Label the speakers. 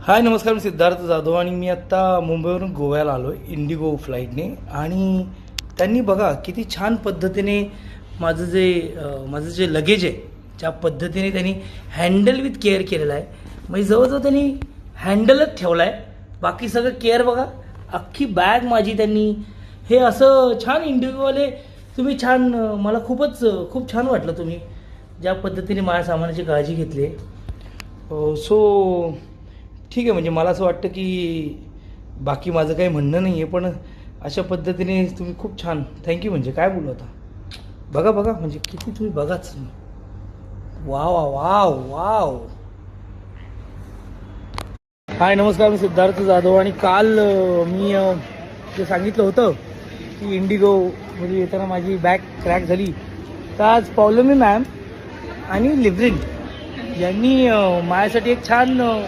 Speaker 1: हाय नमस्कार, मी सिद्धार्थ जाधव आणि मी आत्ता मुंबईवरून गोव्याला आलो आहे इंडिगो फ्लाईटने. आणि त्यांनी बघा किती छान पद्धतीने माझं जे लगेज आहे ज्या पद्धतीने त्यांनी हँडल विथ केअर केलेलं आहे. म्हणजे जवळजवळ त्यांनी हँडलच ठेवला आहे, बाकी सगळं केअर बघा. अख्खी बॅग माझी त्यांनी हे असं छान इंडिगोवाले तुम्ही छान, मला खूप छान वाटलं तुम्ही ज्या पद्धतीने माझ्या सामानाची काळजी घेतली आहे. सो ठीक आहे, म्हणजे मला असं वाटतं की बाकी माझं काही म्हणणं नाही आहे, पण अशा पद्धतीने तुम्ही खूप छान, थँक्यू. म्हणजे काय बोलू आता, बघा म्हणजे किती तुम्ही बघाच. Wow wow wow. हाय नमस्कार, मी सिद्धार्थ जाधव. आणि काल मी जे सांगितलं होतं की इंडिगोमध्ये येताना माझी बॅग क्रॅक झाली, तर आज पौलोमी मॅम आणि लिव्हरिन यांनी माझ्यासाठी एक छान